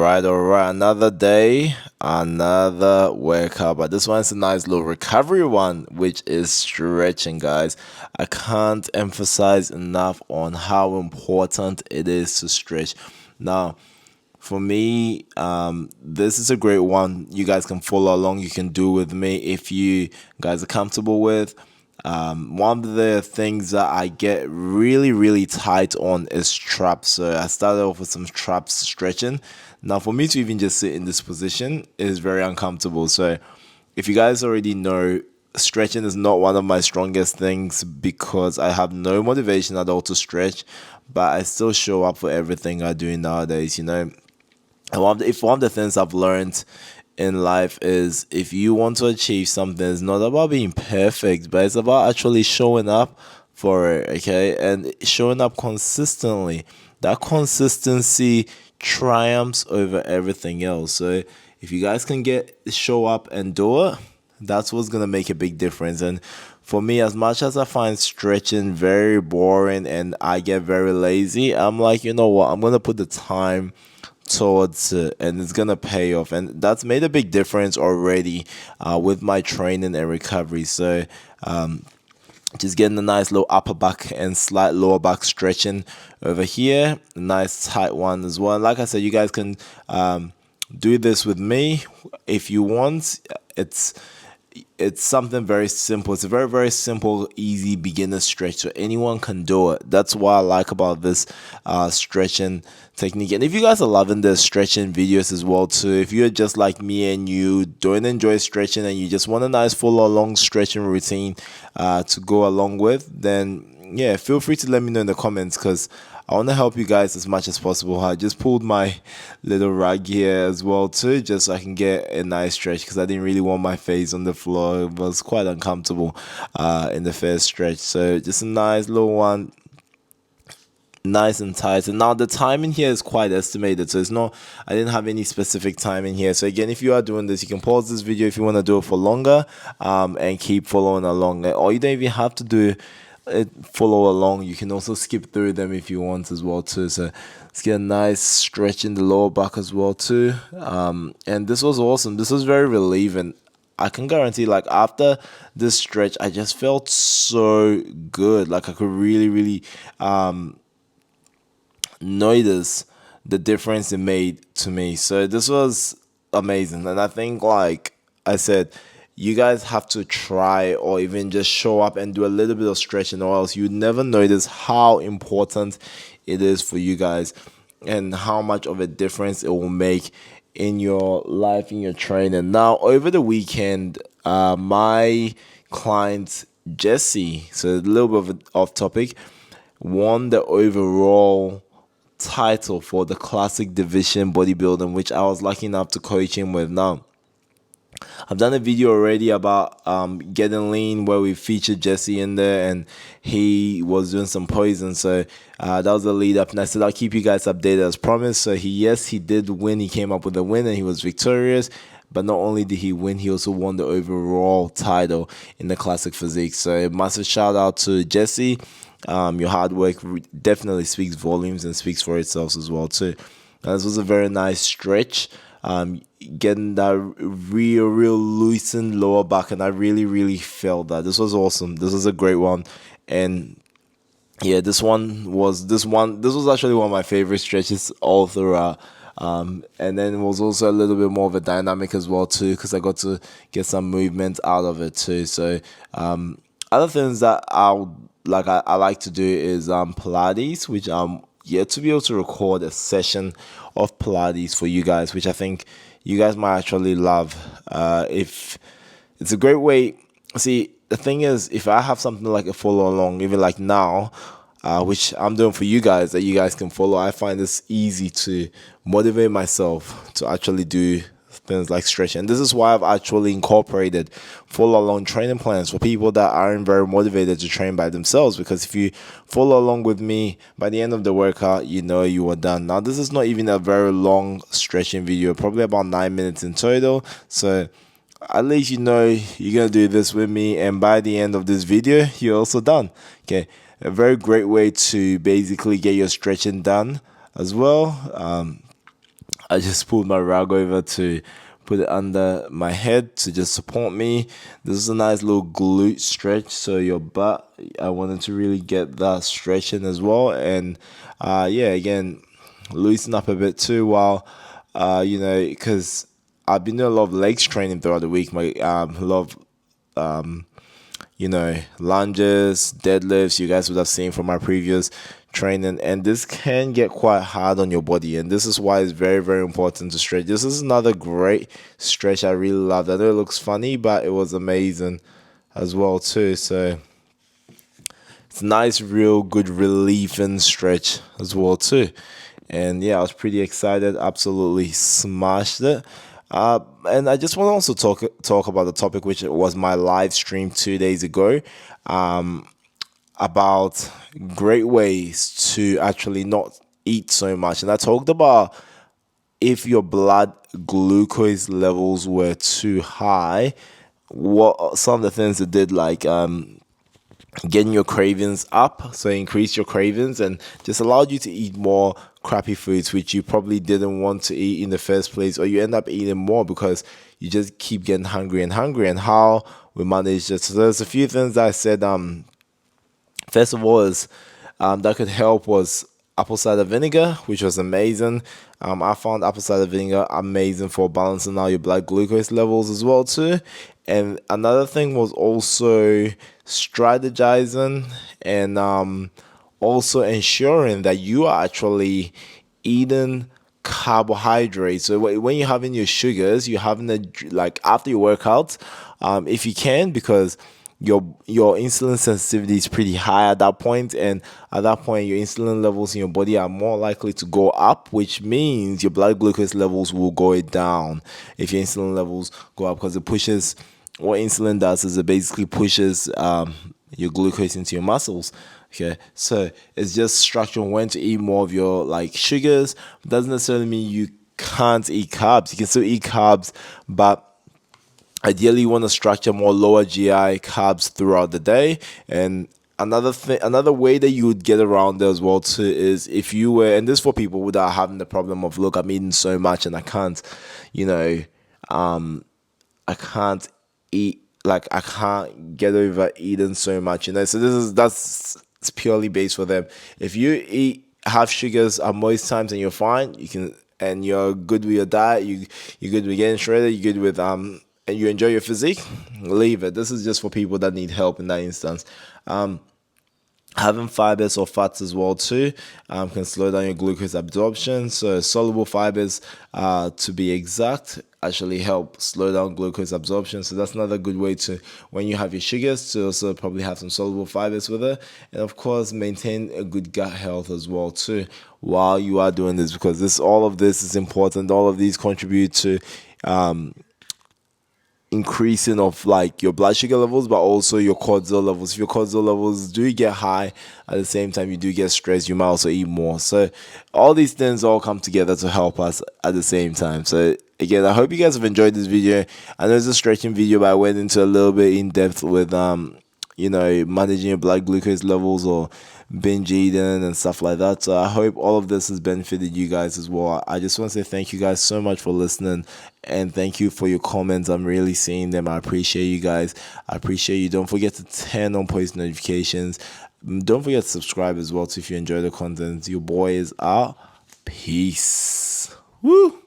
All right. Another day, another workout. But this one's a nice little recovery one, which is stretching, guys. I can't emphasize enough on how important it is to stretch. Now, for me, this is a great one. You guys can follow along. You can do with me if you guys are comfortable with. One of the things that I get really tight on is traps. So I started off with some traps stretching. Now, for me to even just sit in this position is very uncomfortable. So, if you guys already know, stretching is not one of my strongest things because I have no motivation at all to stretch, but I still show up for everything I do nowadays. And one of the things I've learned in life is if you want to achieve something, it's not about being perfect, but it's about actually showing up for it, okay? And showing up consistently. That consistency triumphs over everything else. So if you guys can show up and do it, that's what's gonna make a big difference. And for me, as much as I find stretching very boring and I get very lazy, I'm like, you know what? I'm gonna put the time towards it and it's gonna pay off, and that's made a big difference already with my training and recovery. So just getting a nice little upper back and slight lower back stretching over here, a nice tight one as well. And like I said, you guys can do this with me if you want. It's something very simple. It's a very simple, easy beginner stretch, so anyone can do it. That's what I like about this stretching technique. And if you guys are loving the stretching videos as well too, if you're just like me and you don't enjoy stretching and you just want a nice full along stretching routine to go along with, then yeah, feel free to let me know in the comments, because I want to help you guys as much as possible. I just pulled my little rug here as well too, just so I can get a nice stretch, because I didn't really want my face on the floor. It was quite uncomfortable in the first stretch. So just a nice little one, nice and tight. And now the timing here is quite estimated, so it's not, I didn't have any specific time in here. So again, if you are doing this, you can pause this video if you want to do it for longer and keep following along, or you don't even have to do it follow along. You can also skip through them if you want as well too. So let's get a nice stretch in the lower back as well too. And this was awesome. This was very relieving. I can guarantee, like, after this stretch I just felt so good. Like, I could really notice the difference it made to me. So this was amazing. And I think, like I said, you guys have to try or even just show up and do a little bit of stretching, or else you never notice how important it is for you guys and how much of a difference it will make in your life, in your training. Now, over the weekend, my client Jesse, so a little bit of off topic, won the overall title for the classic division bodybuilding, which I was lucky enough to coach him with. Now, I've done a video already about getting lean, where we featured Jesse in there and he was doing some poison. So that was the lead up, and I said I'll keep you guys updated as promised. So he did win. He came up with a win and he was victorious. But not only did he win, he also won the overall title in the classic physique. So a massive shout out to Jesse. Your hard work definitely speaks volumes and speaks for itself as well too. This was a very nice stretch. Getting that real loosened lower back, and I really felt that. This was awesome. This was a great one. And yeah, this was actually one of my favorite stretches all throughout. And then it was also a little bit more of a dynamic as well too, because I got to get some movement out of it too. So other things that I like to do is Pilates, which I'm yet to be able to record a session of Pilates for you guys, which I think you guys might actually love. If it's a great way. See, the thing is, if I have something like a follow along, even like now, which I'm doing for you guys, that you guys can follow, I find this easy to motivate myself to actually do things like stretching. And this is why I've actually incorporated follow along training plans for people that aren't very motivated to train by themselves, because if you follow along with me, by the end of the workout, you know you are done. Now, this is not even a very long stretching video, probably about 9 minutes in total. So at least you know you're gonna do this with me, and by the end of this video you're also done. Okay, a very great way to basically get your stretching done as well. I just pulled my rug over to put it under my head to just support me. This is a nice little glute stretch. So your butt, I wanted to really get that stretching as well. And yeah, again, loosen up a bit too while, because I've been doing a lot of legs training throughout the week. My a lot of lunges, deadlifts, you guys would have seen from my previous training. And this can get quite hard on your body. And this is why it's very, very important to stretch. This is another great stretch I really loved. I know it looks funny, but it was amazing as well, too. So it's a nice, real good relief and stretch as well, too. And yeah, I was pretty excited. Absolutely smashed it. And I just want to also talk about the topic, which was my live stream 2 days ago, about great ways to actually not eat so much. And I talked about if your blood glucose levels were too high, what some of the things that did, like getting your cravings up, so increase your cravings and just allowed you to eat more crappy foods which you probably didn't want to eat in the first place, or you end up eating more because you just keep getting hungry and hungry. And how we manage this, so there's a few things that I said. First of all, is that could help was apple cider vinegar, which was amazing. I found apple cider vinegar amazing for balancing out your blood glucose levels as well too. And another thing was also strategizing and also ensuring that you are actually eating carbohydrates. So when you're having your sugars, you're having like after your workout, if you can, because your insulin sensitivity is pretty high at that point, and at that point your insulin levels in your body are more likely to go up, which means your blood glucose levels will go down if your insulin levels go up, because it pushes, what insulin does is it basically pushes your glucose into your muscles. Okay, so it's just structuring when to eat more of your like sugars. Doesn't necessarily mean you can't eat carbs. You can still eat carbs, but ideally you want to structure more lower GI carbs throughout the day. And another way that you would get around there as well too is if you were, and this for people without having the problem of, look, I'm eating so much and I can't, you know, I can't eat, like I can't get over eating so much, so that's it's purely based for them. If you eat have sugars at most times and you're fine, you can, and you're good with your diet, you're good with getting shredded, you're good with and you enjoy your physique, leave it. This is just for people that need help in that instance. Having fibers or fats as well too can slow down your glucose absorption. So soluble fibers, to be exact, actually help slow down glucose absorption. So that's another good way to, when you have your sugars, to also probably have some soluble fibers with it. And of course, maintain a good gut health as well too while you are doing this, because all of this is important. All of these contribute to increasing of like your blood sugar levels, but also your cortisol levels. If your cortisol levels do get high, at the same time you do get stressed, you might also eat more. So all these things all come together to help us at the same time. So again, I hope you guys have enjoyed this video. I know it's a stretching video, but I went into a little bit in depth with managing your blood glucose levels or binge eating and stuff like that. So I hope all of this has benefited you guys as well. I just want to say thank you guys so much for listening, and thank you for your comments. I'm really seeing them. I appreciate you guys. I appreciate you. Don't forget to turn on post notifications. Don't forget to subscribe as well too if you enjoy the content. Your boy is out. Peace. Woo.